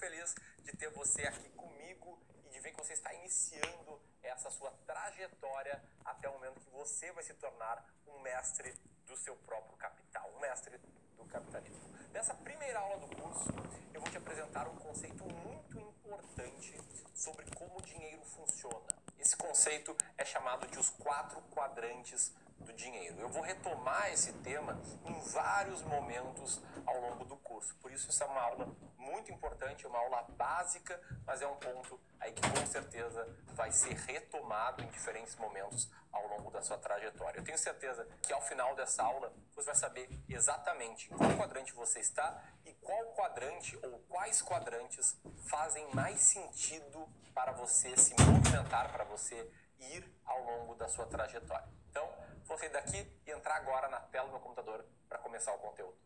feliz de ter você aqui comigo e de ver que você está iniciando essa sua trajetória até o momento que você vai se tornar um mestre do seu próprio capital, um mestre do capitalismo. Nessa primeira aula do curso, eu vou te apresentar um conceito muito importante sobre como o dinheiro funciona. Esse conceito é chamado de os 4 quadrantes do dinheiro. Eu vou retomar esse tema em vários momentos ao longo do curso. Por isso, essa é uma aula muito importante, uma aula básica, mas é um ponto aí que com certeza vai ser retomado em diferentes momentos ao longo da sua trajetória. Eu tenho certeza que ao final dessa aula você vai saber exatamente em qual quadrante você está e qual quadrante ou quais quadrantes fazem mais sentido para você se movimentar, para você ir ao longo da sua trajetória. Então, vou sair daqui e entrar agora na tela do meu computador para começar o conteúdo.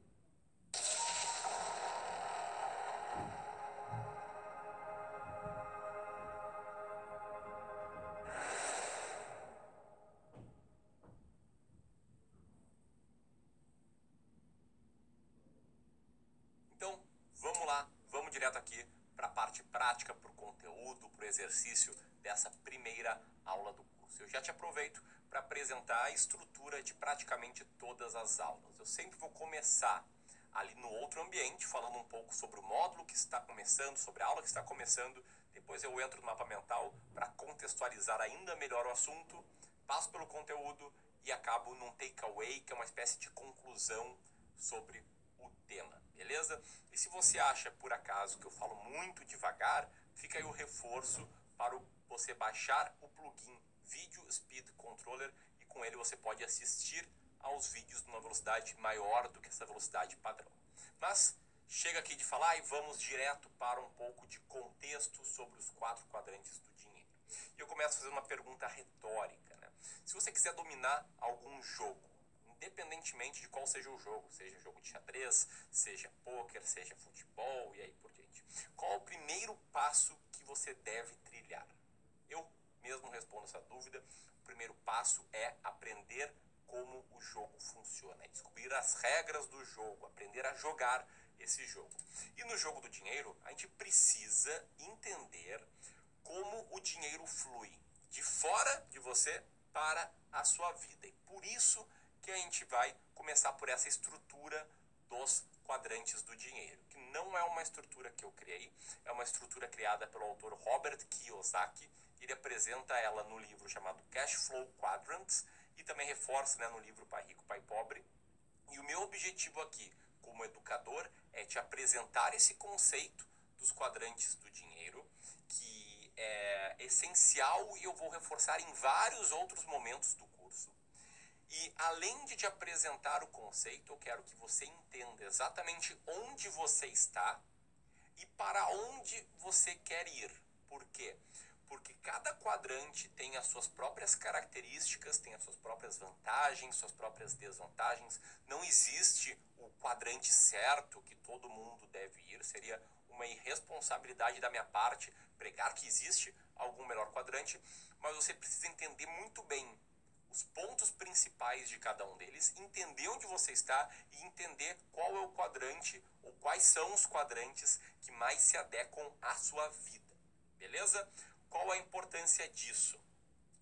Então, vamos lá, vamos direto aqui para a parte prática, para o conteúdo, para o exercício dessa primeira aula do curso. Eu já te aproveito para apresentar a estrutura de praticamente todas as aulas. Eu sempre vou começar ali no outro ambiente, falando um pouco sobre o módulo que está começando, sobre a aula que está começando. Depois eu entro no mapa mental para contextualizar ainda melhor o assunto, passo pelo conteúdo e acabo num takeaway, que é uma espécie de conclusão sobre o tema, beleza? E se você acha, por acaso, que eu falo muito devagar, fica aí o reforço para você baixar o plugin Video Speed Controller e com ele você pode assistir aos vídeos numa velocidade maior do que essa velocidade padrão. Mas chega aqui de falar e vamos direto para um pouco de contexto sobre os 4 quadrantes do dinheiro. E eu começo fazendo uma pergunta retórica, né? Se você quiser dominar algum jogo, independentemente de qual seja o jogo, seja jogo de xadrez, seja pôquer, seja futebol e aí por diante, qual é o primeiro passo que você deve trilhar? Eu mesmo respondo essa dúvida. O primeiro passo é aprender como o jogo funciona, é descobrir as regras do jogo, aprender a jogar esse jogo. E no jogo do dinheiro, a gente precisa entender como o dinheiro flui de fora de você para a sua vida. E por isso que a gente vai começar por essa estrutura dos quadrantes do dinheiro, que não é uma estrutura que eu criei, é uma estrutura criada pelo autor Robert Kiyosaki. Ele apresenta ela no livro chamado Cash Flow Quadrants e também reforça, né, no livro Pai Rico, Pai Pobre. E o meu objetivo aqui, como educador, é te apresentar esse conceito dos quadrantes do dinheiro, que é essencial e eu vou reforçar em vários outros momentos do curso. E além de te apresentar o conceito, eu quero que você entenda exatamente onde você está e para onde você quer ir. Por quê? Porque cada quadrante tem as suas próprias características, tem as suas próprias vantagens, suas próprias desvantagens. Não existe o quadrante certo que todo mundo deve ir. Seria uma irresponsabilidade da minha parte pregar que existe algum melhor quadrante, mas você precisa entender muito bem os pontos principais de cada um deles, entender onde você está e entender qual é o quadrante ou quais são os quadrantes que mais se adequam à sua vida, beleza? Qual a importância disso?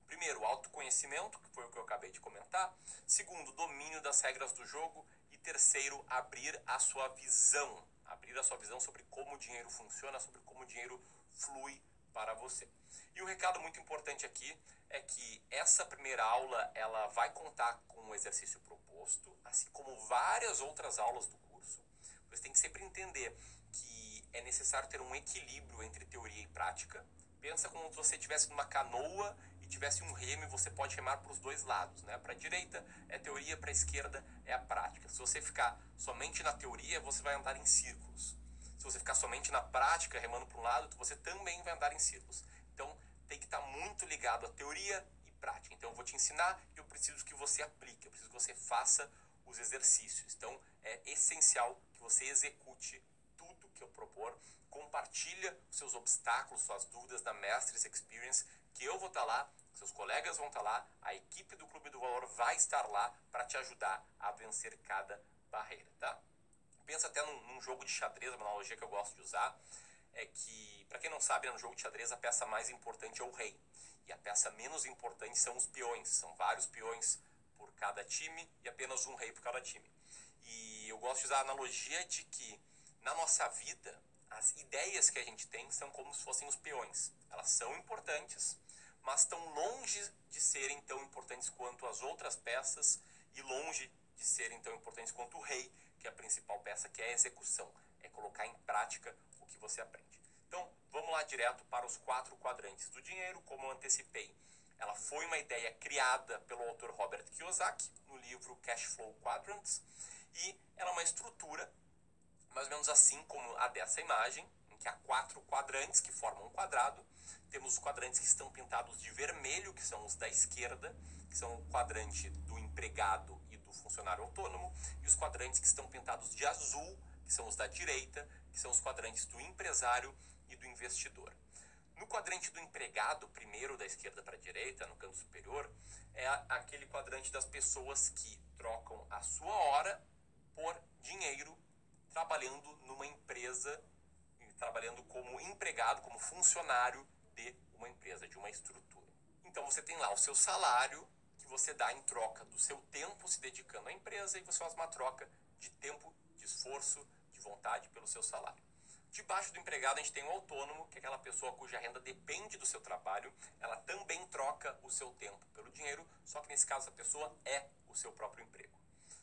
Primeiro, autoconhecimento, que foi o que eu acabei de comentar. Segundo, domínio das regras do jogo. E terceiro, abrir a sua visão sobre como o dinheiro funciona, sobre como o dinheiro flui para você. E um recado muito importante aqui é que essa primeira aula ela vai contar com um exercício proposto, assim como várias outras aulas do curso. Você tem que sempre entender que é necessário ter um equilíbrio entre teoria e prática. Pensa como se você estivesse numa canoa e tivesse um remo e você pode remar para os dois lados, né? Para a direita é teoria, para a esquerda é a prática. Se você ficar somente na teoria, você vai andar em círculos. Se você ficar somente na prática, remando para um lado, você também vai andar em círculos. Então, tem que estar muito ligado à teoria e prática. Então, eu vou te ensinar e eu preciso que você aplique, eu preciso que você faça os exercícios. Então, é essencial que você execute tudo que eu propor. Compartilha os seus obstáculos, suas dúvidas na Mestres Experience, que eu vou estar lá, seus colegas vão estar lá, a equipe do Clube do Valor vai estar lá para te ajudar a vencer cada barreira, tá? Pensa até num jogo de xadrez, uma analogia que eu gosto de usar. é que, para quem não sabe, no jogo de xadrez a peça mais importante é o rei. E a peça menos importante são os peões. São vários peões por cada time e apenas um rei por cada time. E eu gosto de usar a analogia de que na nossa vida as ideias que a gente tem são como se fossem os peões. Elas são importantes, mas estão longe de serem tão importantes quanto as outras peças e longe de serem tão importantes quanto o rei, que é a principal peça, que é a execução, é colocar em prática o que você aprende. Então, vamos lá direto para os 4 quadrantes do dinheiro, como eu antecipei. Ela foi uma ideia criada pelo autor Robert Kiyosaki no livro Cash Flow Quadrants, e ela é uma estrutura mais ou menos assim como a dessa imagem, em que há 4 quadrantes que formam um quadrado. Temos os quadrantes que estão pintados de vermelho, que são os da esquerda, que são o quadrante do empregado e do funcionário autônomo, e os quadrantes que estão pintados de azul, que são os da direita, que são os quadrantes do empresário e do investidor. No quadrante do empregado, primeiro da esquerda para a direita, no canto superior, é aquele quadrante das pessoas que trocam a sua hora por dinheiro, trabalhando numa empresa, trabalhando como empregado, como funcionário de uma empresa, de uma estrutura. Então você tem lá o seu salário, que você dá em troca do seu tempo se dedicando à empresa, e você faz uma troca de tempo, de esforço, de vontade pelo seu salário. Debaixo do empregado a gente tem o autônomo, que é aquela pessoa cuja renda depende do seu trabalho. Ela também troca o seu tempo pelo dinheiro, só que nesse caso a pessoa é o seu próprio emprego.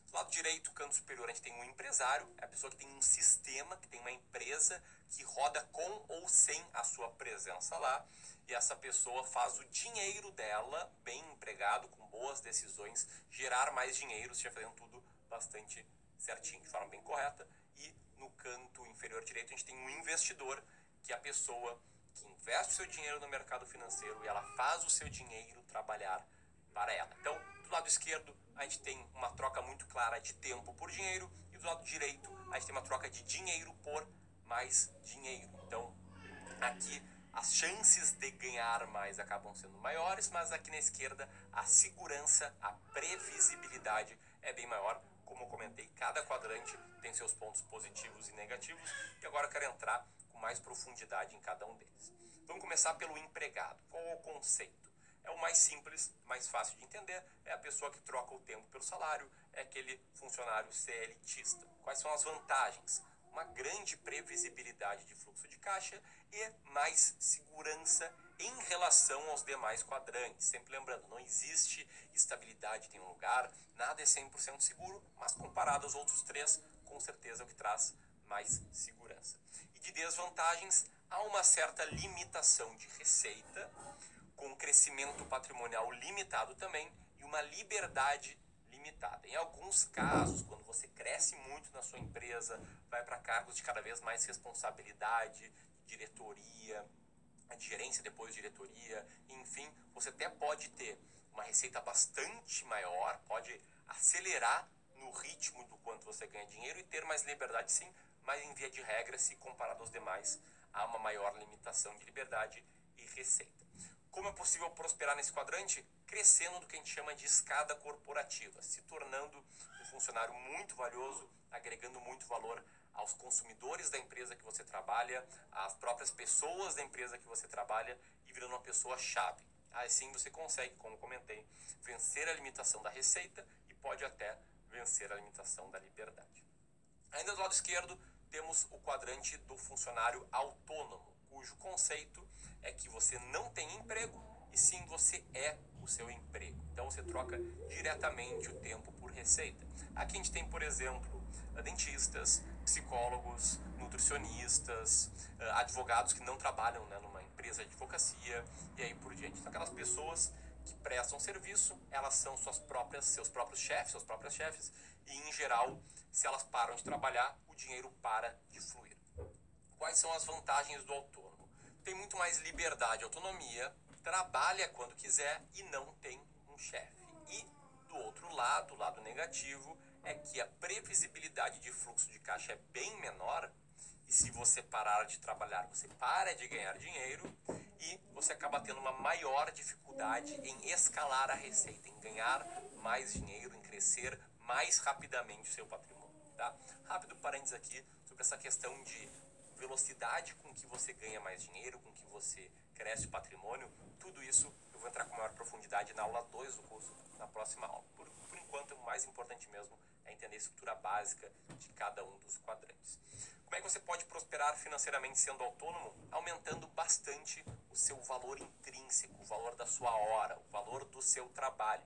Do lado direito, canto superior, a gente tem um empresário, é a pessoa que tem um sistema, que tem uma empresa que roda com ou sem a sua presença lá, e essa pessoa faz o dinheiro dela, bem empregado, com boas decisões, gerar mais dinheiro, se fazendo tudo bastante certinho, de forma bem correta. E no canto inferior direito a gente tem um investidor, que é a pessoa que investe o seu dinheiro no mercado financeiro e ela faz o seu dinheiro trabalhar para ela. Então, do lado esquerdo, a gente tem uma troca muito clara de tempo por dinheiro, e do lado direito, a gente tem uma troca de dinheiro por mais dinheiro. Então, aqui as chances de ganhar mais acabam sendo maiores, mas aqui na esquerda a segurança, a previsibilidade é bem maior. Como eu comentei, cada quadrante tem seus pontos positivos e negativos, e agora eu quero entrar com mais profundidade em cada um deles. Vamos começar pelo empregado. Qual é o conceito? É o mais simples, mais fácil de entender, é a pessoa que troca o tempo pelo salário, é aquele funcionário CLTista. Quais são as vantagens? Uma grande previsibilidade de fluxo de caixa e mais segurança em relação aos demais quadrantes. Sempre lembrando, não existe estabilidade em nenhum lugar, nada é 100% seguro, mas comparado aos outros 3, com certeza é o que traz mais segurança. E de desvantagens, há uma certa limitação de receita, com crescimento patrimonial limitado também, e uma liberdade limitada. Em alguns casos, quando você cresce muito na sua empresa, vai para cargos de cada vez mais responsabilidade, diretoria, de gerência, depois de diretoria, enfim, você até pode ter uma receita bastante maior, pode acelerar no ritmo do quanto você ganha dinheiro e ter mais liberdade, sim, mas em via de regra, se comparado aos demais, há uma maior limitação de liberdade e receita. Como é possível prosperar nesse quadrante? Crescendo do que a gente chama de escada corporativa, se tornando um funcionário muito valioso, agregando muito valor aos consumidores da empresa que você trabalha, às próprias pessoas da empresa que você trabalha, e virando uma pessoa-chave. Assim você consegue, como comentei, vencer a limitação da receita e pode até vencer a limitação da liberdade. Ainda do lado esquerdo, temos o quadrante do funcionário autônomo, cujo conceito é que você não tem emprego, e sim você é o seu emprego. Então você troca diretamente o tempo por receita. Aqui a gente tem, por exemplo, dentistas, psicólogos, nutricionistas, advogados que não trabalham, né, numa empresa de advocacia, e aí por diante. Então, aquelas pessoas que prestam serviço, elas são seus próprios chefes, suas próprias chefes, e em geral, se elas param de trabalhar, o dinheiro para de fluir. Quais são as vantagens do autônomo? Tem muito mais liberdade e autonomia, trabalha quando quiser e não tem um chefe. E do outro lado, o lado negativo, é que a previsibilidade de fluxo de caixa é bem menor, e se você parar de trabalhar, você para de ganhar dinheiro, e você acaba tendo uma maior dificuldade em escalar a receita, em ganhar mais dinheiro, em crescer mais rapidamente o seu patrimônio. Tá? Rápido parênteses aqui sobre essa questão de velocidade com que você ganha mais dinheiro, com que você cresce o patrimônio, tudo isso eu vou entrar com maior profundidade na aula 2 do curso, na próxima aula. Por enquanto, o mais importante mesmo é entender a estrutura básica de cada um dos quadrantes. Como é que você pode prosperar financeiramente sendo autônomo? Aumentando bastante o seu valor intrínseco, o valor da sua hora, o valor do seu trabalho.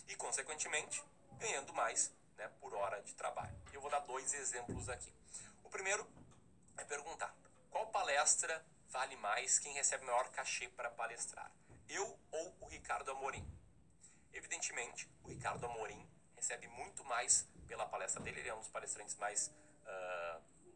E, consequentemente, ganhando mais, né, por hora de trabalho. Eu vou dar 2 exemplos aqui. O primeiro é perguntar: qual palestra vale mais, quem recebe maior cachê para palestrar? Eu ou o Ricardo Amorim? Evidentemente, o Ricardo Amorim recebe muito mais pela palestra dele. Ele é um dos palestrantes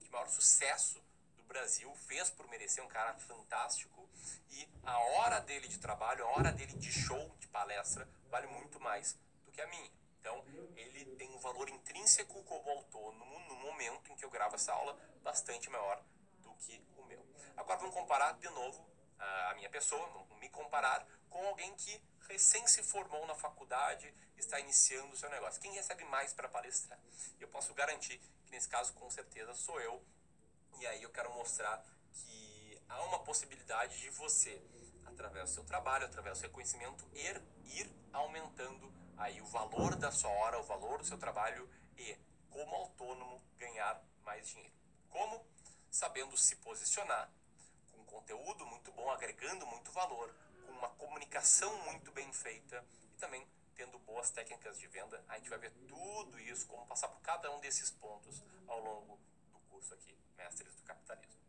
de maior sucesso do Brasil, fez por merecer, um cara fantástico, e a hora dele de trabalho, a hora dele de show, de palestra, vale muito mais do que a minha. Então, ele tem um valor intrínseco como autônomo no momento em que eu gravo essa aula bastante maior do que o meu. Agora vamos comparar de novo a minha pessoa, vamos me comparar com alguém que recém se formou na faculdade, está iniciando o seu negócio. Quem recebe mais para palestrar? Eu posso garantir que nesse caso com certeza sou eu. E aí eu quero mostrar que há uma possibilidade de você, através do seu trabalho, através do seu conhecimento, ir aumentando aí o valor da sua hora, o valor do seu trabalho e, como autônomo, ganhar mais dinheiro. Como? Sabendo se posicionar, com conteúdo muito bom, agregando muito valor, com uma comunicação muito bem feita e também tendo boas técnicas de venda. A gente vai ver tudo isso, como passar por cada um desses pontos ao longo do curso aqui, Mestres do Capitalismo.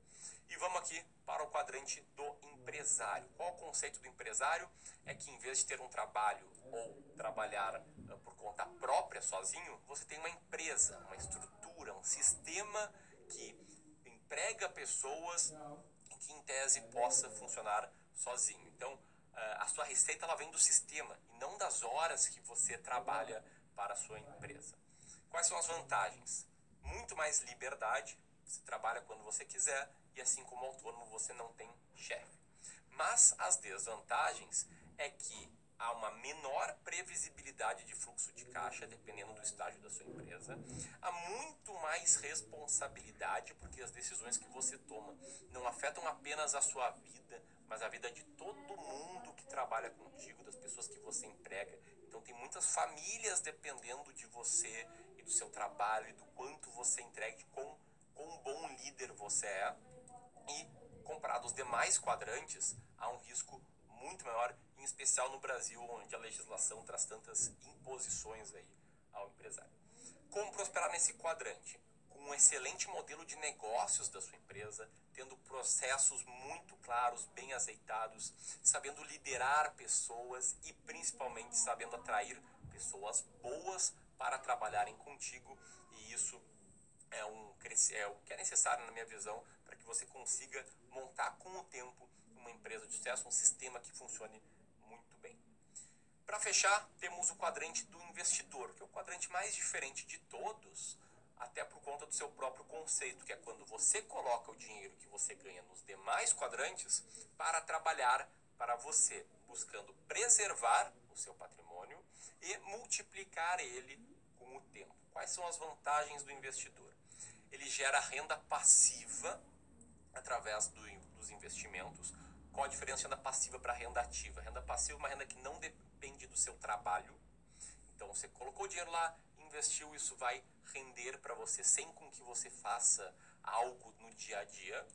E vamos aqui para o quadrante do empresário. Qual o conceito do empresário? É que em vez de ter um trabalho ou trabalhar por conta própria, sozinho, você tem uma empresa, uma estrutura, um sistema que emprega pessoas que em tese possa funcionar sozinho. Então, a sua receita ela vem do sistema e não das horas que você trabalha para a sua empresa. Quais são as vantagens? Muito mais liberdade, você trabalha quando você quiser e assim como autônomo você não tem chefe. Mas as desvantagens é que há uma menor previsibilidade de fluxo de caixa, dependendo do estágio da sua empresa. Há muito mais responsabilidade, porque as decisões que você toma não afetam apenas a sua vida, mas a vida de todo mundo que trabalha contigo, das pessoas que você emprega. Então tem muitas famílias dependendo de você e do seu trabalho e do quanto você entrega, de quão bom líder você é. E comparado aos demais quadrantes, há um risco muito maior, em especial no Brasil, onde a legislação traz tantas imposições aí ao empresário. Como prosperar nesse quadrante? Com um excelente modelo de negócios da sua empresa, tendo processos muito claros, bem azeitados, sabendo liderar pessoas e principalmente sabendo atrair pessoas boas para trabalharem contigo, e isso é o que é necessário na minha visão para que você consiga montar com o tempo uma empresa de sucesso, um sistema que funcione muito bem. Para fechar, temos o quadrante do investidor, que é o quadrante mais diferente de todos, até por conta do seu próprio conceito, que é quando você coloca o dinheiro que você ganha nos demais quadrantes para trabalhar para você, buscando preservar o seu patrimônio e multiplicar ele com o tempo. Quais são as vantagens do investidor? Ele gera renda passiva através dos investimentos. Qual a diferença de renda passiva para renda ativa? Renda passiva é uma renda que não depende do seu trabalho. Então você colocou o dinheiro lá, investiu, isso vai render para você sem com que você faça algo no dia a dia.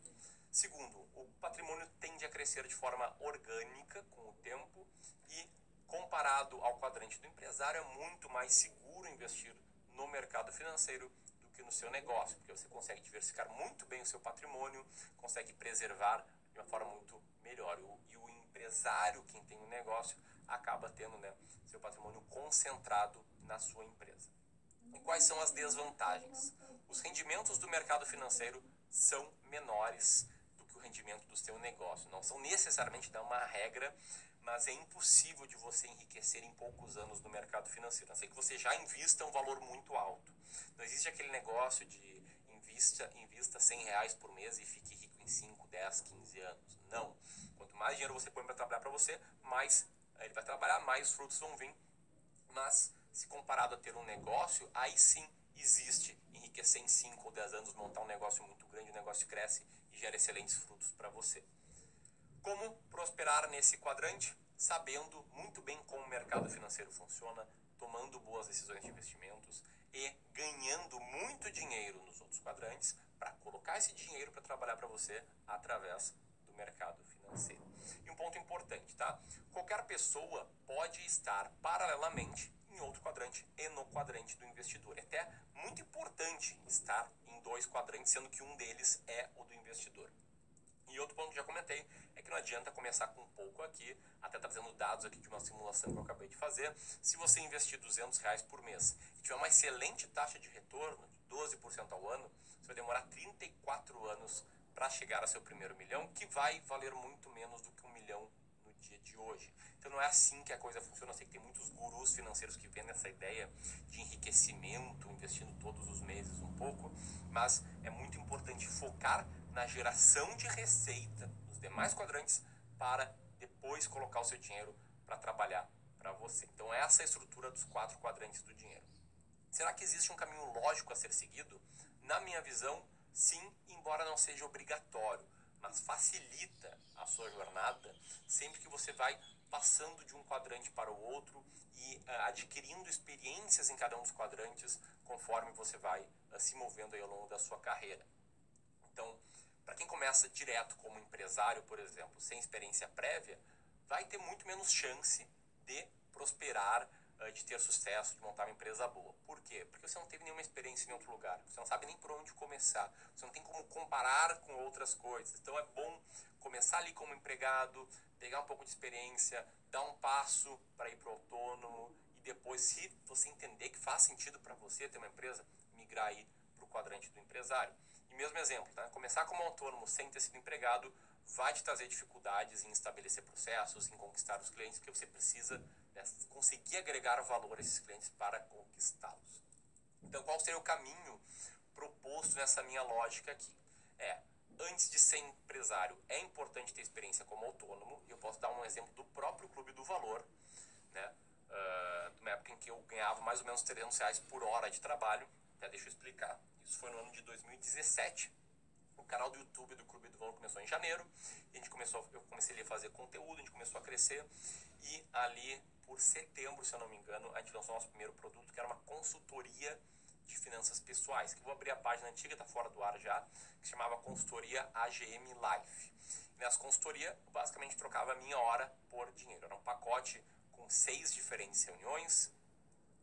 Segundo, o patrimônio tende a crescer de forma orgânica com o tempo e comparado ao quadrante do empresário é muito mais seguro investir no mercado financeiro do que no seu negócio, porque você consegue diversificar muito bem o seu patrimônio, consegue preservar de uma forma muito melhor. E o empresário, quem tem um negócio, acaba tendo, né, seu patrimônio concentrado na sua empresa. E quais são as desvantagens? Os rendimentos do mercado financeiro são menores do que o rendimento do seu negócio. Não são necessariamente uma regra, mas é impossível de você enriquecer em poucos anos no mercado financeiro. A não ser que você já invista um valor muito alto. Não existe aquele negócio de invista R$100 por mês e fique rico em 5, 10, 15 anos. Não. Quanto mais dinheiro você põe para trabalhar para você, mais ele vai trabalhar, mais frutos vão vir. Mas, se comparado a ter um negócio, aí sim existe enriquecimento consiga ser em 5 ou 10 anos montar um negócio muito grande, o negócio cresce e gera excelentes frutos para você. Como prosperar nesse quadrante? Sabendo muito bem como o mercado financeiro funciona, tomando boas decisões de investimentos e ganhando muito dinheiro nos outros quadrantes para colocar esse dinheiro para trabalhar para você através do mercado financeiro. E um ponto importante, tá? Qualquer pessoa pode estar paralelamente em outro quadrante e no quadrante do investidor. É até muito importante estar em 2 quadrantes, sendo que um deles é o do investidor. E outro ponto que já comentei é que não adianta começar com pouco aqui, até trazendo dados aqui de uma simulação que eu acabei de fazer. Se você investir R$200 por mês e tiver uma excelente taxa de retorno, de 12% ao ano, você vai demorar 34 anos para chegar ao seu primeiro milhão, que vai valer muito menos do que 1 milhão no dia de hoje. Então não é assim que a coisa funciona. Eu sei que tem muitos gurus financeiros que vendem essa ideia de enriquecimento, investindo todos os meses um pouco, mas é muito importante focar na geração de receita nos demais quadrantes para depois colocar o seu dinheiro para trabalhar para você. Então essa é a estrutura dos 4 quadrantes do dinheiro. Será que existe um caminho lógico a ser seguido? Na minha visão, sim, embora não seja obrigatório, mas facilita a sua jornada sempre que você vai passando de um quadrante para o outro e adquirindo experiências em cada um dos quadrantes conforme você vai se movendo aí ao longo da sua carreira. Então, para quem começa direto como empresário, por exemplo, sem experiência prévia, vai ter muito menos chance de prosperar, de ter sucesso, de montar uma empresa boa. Por quê? Porque você não teve nenhuma experiência em outro lugar. Você não sabe nem por onde começar. Você não tem como comparar com outras coisas. Então é bom começar ali como empregado, pegar um pouco de experiência, dar um passo para ir para o autônomo e depois, se você entender que faz sentido para você ter uma empresa, migrar aí para o quadrante do empresário. E mesmo exemplo, tá? Começar como autônomo sem ter sido empregado vai te trazer dificuldades em estabelecer processos, em conquistar os clientes, porque você precisa, né, conseguir agregar valor a esses clientes para conquistá-los. Então, qual seria o caminho proposto nessa minha lógica aqui? Antes de ser empresário, é importante ter experiência como autônomo. E eu posso dar um exemplo do próprio Clube do Valor, né? Numa época em que eu ganhava mais ou menos R$300 por hora de trabalho. Até deixa eu explicar. Isso foi no ano de 2017. O canal do YouTube do Clube do Valor começou em janeiro. E eu comecei a fazer conteúdo, a gente começou a crescer. E ali, por setembro, se eu não me engano, a gente lançou o nosso primeiro produto, que era uma consultoria de finanças pessoais. Que eu vou abrir a página antiga, está fora do ar já, que se chamava Consultoria AGM Life. E nessa consultoria, eu basicamente trocava a minha hora por dinheiro. Era um pacote com 6 diferentes reuniões.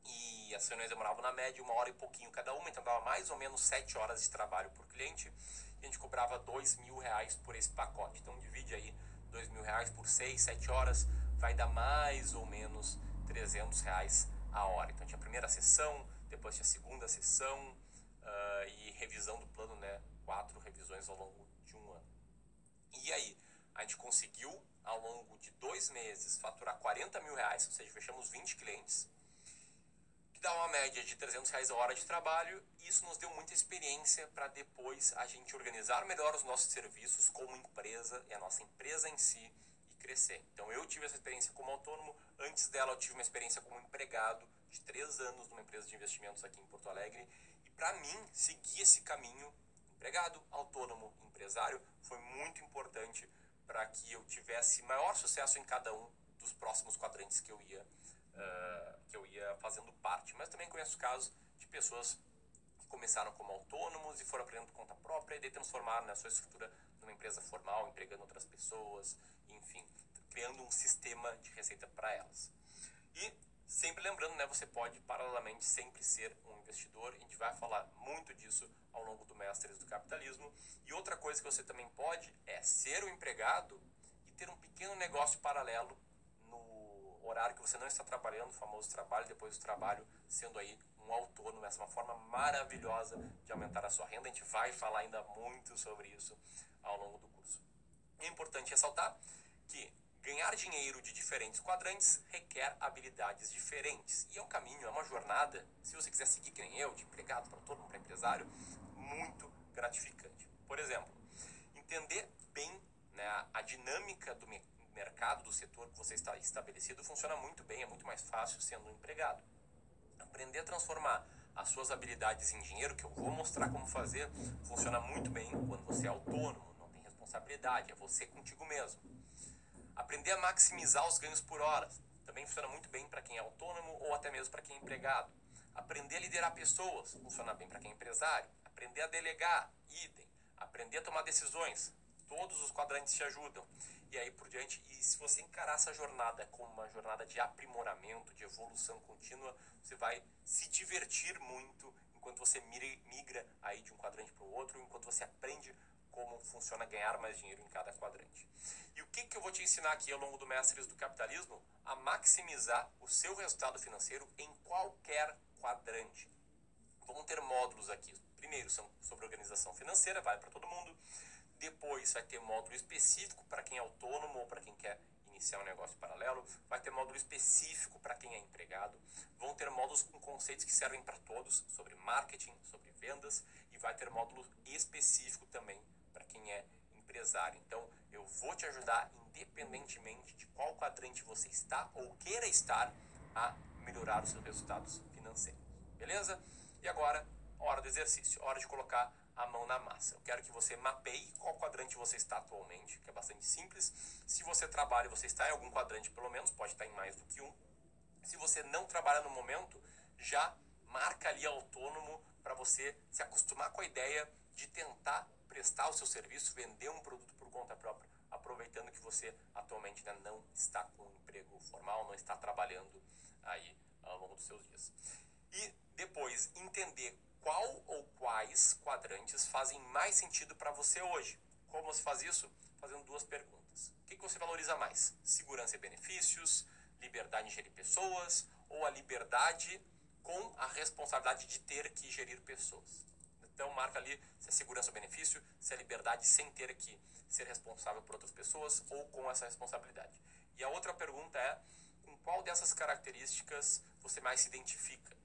E as reuniões demoravam na média 1 hora e pouquinho cada uma, então dava mais ou menos 7 horas de trabalho por cliente. E a gente cobrava R$2.000 por esse pacote. Então divide aí R$2.000 por 6, 7 horas, vai dar mais ou menos R$300 a hora. Então tinha a primeira sessão, depois tinha a segunda sessão e revisão do plano, né? 4 revisões ao longo de um ano. E aí, a gente conseguiu, ao longo de 2 meses, faturar R$40.000, ou seja, fechamos 20 clientes, que dá uma média de R$300 a hora de trabalho. E isso nos deu muita experiência para depois a gente organizar melhor os nossos serviços como empresa e a nossa empresa em si e crescer. Então eu tive essa experiência como autônomo. Antes dela eu tive uma experiência como empregado de 3 anos numa empresa de investimentos aqui em Porto Alegre. E para mim, seguir esse caminho, empregado, autônomo, empresário, foi muito importante para que eu tivesse maior sucesso em cada um dos próximos quadrantes que eu ia fazendo parte. Mas também conheço casos de pessoas que começaram como autônomos e foram aprendendo por conta própria e daí transformaram, né, a sua estrutura numa empresa formal, empregando outras pessoas, enfim, criando um sistema de receita para elas. E sempre lembrando, né, você pode paralelamente sempre ser um investidor. A gente vai falar muito disso ao longo do Mestres do Capitalismo. E outra coisa que você também pode é ser um empregado e ter um pequeno negócio paralelo no horário que você não está trabalhando, o famoso trabalho depois do trabalho, sendo aí um autônomo. Essa é uma forma maravilhosa de aumentar a sua renda. A gente vai falar ainda muito sobre isso ao longo do curso. É importante ressaltar que ganhar dinheiro de diferentes quadrantes requer habilidades diferentes. E é um caminho, é uma jornada, se você quiser seguir que nem eu, de empregado para autônomo, para empresário, muito gratificante. Por exemplo, entender bem, né, a dinâmica do mercado, do setor que você está estabelecido, funciona muito bem, é muito mais fácil sendo um empregado. Aprender a transformar as suas habilidades em dinheiro, que eu vou mostrar como fazer, funciona muito bem quando você é autônomo, não tem responsabilidade, é você contigo mesmo. Aprender a maximizar os ganhos por hora, também funciona muito bem para quem é autônomo ou até mesmo para quem é empregado. Aprender a liderar pessoas, funciona bem para quem é empresário. Aprender a delegar, idem. Aprender a tomar decisões, todos os quadrantes te ajudam. E aí por diante, e se você encarar essa jornada como uma jornada de aprimoramento, de evolução contínua, você vai se divertir muito enquanto você migra aí de um quadrante para o outro, enquanto você aprende como funciona ganhar mais dinheiro em cada quadrante. E o que eu vou te ensinar aqui ao longo do Mestres do Capitalismo? A maximizar o seu resultado financeiro em qualquer quadrante. Vão ter módulos aqui. Primeiro são sobre organização financeira, vale para todo mundo. Depois vai ter módulo específico para quem é autônomo ou para quem quer iniciar um negócio paralelo. Vai ter módulo específico para quem é empregado. Vão ter módulos com conceitos que servem para todos, sobre marketing, sobre vendas. E vai ter módulo específico também para quem é empresário. Então, eu vou te ajudar, independentemente de qual quadrante você está ou queira estar, a melhorar os seus resultados financeiros. Beleza? E agora, hora do exercício, hora de colocar a mão na massa. Eu quero que você mapeie qual quadrante você está atualmente, que é bastante simples. Se você trabalha e você está em algum quadrante pelo menos, pode estar em mais do que um. Se você não trabalha no momento, já marca ali autônomo para você se acostumar com a ideia de tentar prestar o seu serviço, vender um produto por conta própria, aproveitando que você atualmente não está com um emprego formal, não está trabalhando aí ao longo dos seus dias. E depois entender qual ou quais quadrantes fazem mais sentido para você hoje. Como você faz isso? Fazendo duas perguntas. O que você valoriza mais? Segurança e benefícios, liberdade em gerir pessoas ou a liberdade com a responsabilidade de ter que gerir pessoas? Então marca ali se é segurança ou benefício, se é liberdade sem ter que ser responsável por outras pessoas ou com essa responsabilidade. E a outra pergunta é, com qual dessas características você mais se identifica?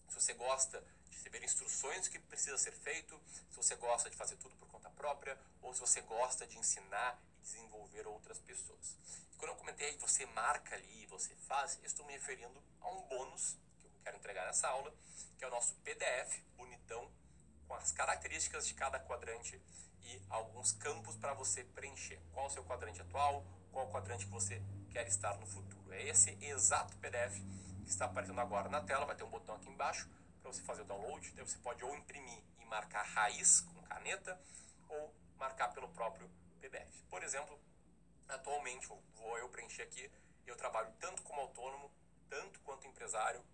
Se você gosta de receber instruções do que precisa ser feito, se você gosta de fazer tudo por conta própria, ou se você gosta de ensinar e desenvolver outras pessoas. E quando eu comentei você marca ali, você faz, eu estou me referindo a um bônus que eu quero entregar nessa aula, que é o nosso PDF bonitão, com as características de cada quadrante e alguns campos para você preencher. Qual o seu quadrante atual, qual o quadrante que você quer estar no futuro. É esse exato PDF que está aparecendo agora na tela, vai ter um botão aqui embaixo para você fazer o download. Daí você pode ou imprimir e marcar raiz com caneta ou marcar pelo próprio PDF. Por exemplo, atualmente vou eu preencher aqui, eu trabalho tanto como autônomo, tanto quanto empresário,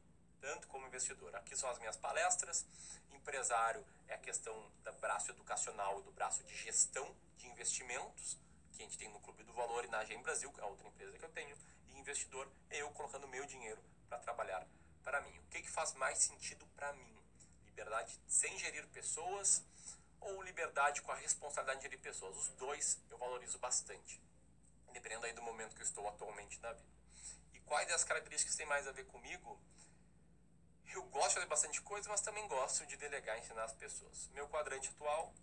tanto como investidor. Aqui são as minhas palestras. Empresário é a questão do braço educacional e do braço de gestão de investimentos, que a gente tem no Clube do Valor e na AGEM Brasil, que é a outra empresa que eu tenho. E investidor é eu colocando meu dinheiro para trabalhar para mim. O que faz mais sentido para mim? Liberdade sem gerir pessoas ou liberdade com a responsabilidade de gerir pessoas? Os dois eu valorizo bastante, dependendo aí do momento que eu estou atualmente na vida. E quais das características têm mais a ver comigo? Eu gosto de fazer bastante coisa, mas também gosto de delegar e ensinar as pessoas. Meu quadrante atual,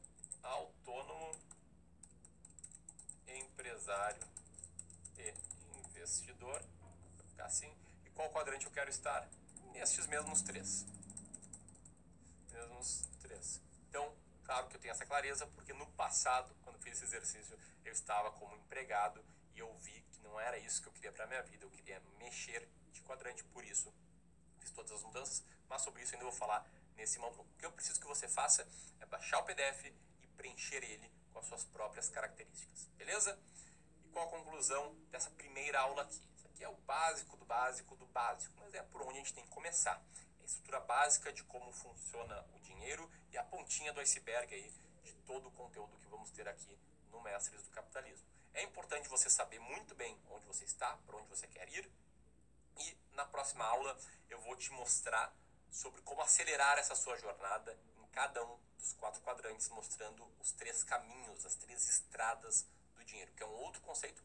autônomo, empresário e investidor. Vou ficar assim. E qual quadrante eu quero estar? Nestes mesmos três. Então, claro que eu tenho essa clareza, porque no passado, quando fiz esse exercício, eu estava como empregado e eu vi que não era isso que eu queria para minha vida. Eu queria mexer de quadrante, por isso fiz todas as mudanças, mas sobre isso ainda vou falar nesse módulo. O que eu preciso que você faça é baixar o PDF e preencher ele com as suas próprias características, beleza? E qual a conclusão dessa primeira aula aqui? Isso aqui é o básico do básico do básico, mas é por onde a gente tem que começar. É a estrutura básica de como funciona o dinheiro e a pontinha do iceberg aí de todo o conteúdo que vamos ter aqui no Mestres do Capitalismo. É importante você saber muito bem onde você está, para onde você quer ir. E na próxima aula eu vou te mostrar sobre como acelerar essa sua jornada em cada um dos 4 quadrantes, mostrando os 3 caminhos, as 3 estradas do dinheiro, que é um outro conceito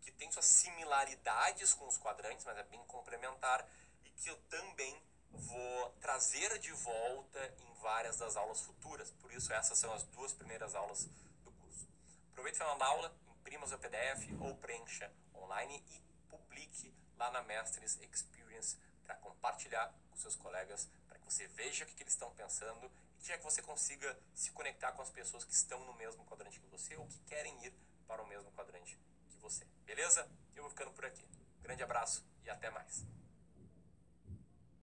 que tem suas similaridades com os quadrantes, mas é bem complementar e que eu também vou trazer de volta em várias das aulas futuras. Por isso essas são as 2 primeiras aulas do curso. Aproveite o final da aula, imprima o seu PDF ou preencha online e publique lá na Mestres Experience para compartilhar com seus colegas, para que você veja o que eles estão pensando e que você consiga se conectar com as pessoas que estão no mesmo quadrante que você ou que querem ir para o mesmo quadrante que você. Beleza? Eu vou ficando por aqui. Grande abraço e até mais.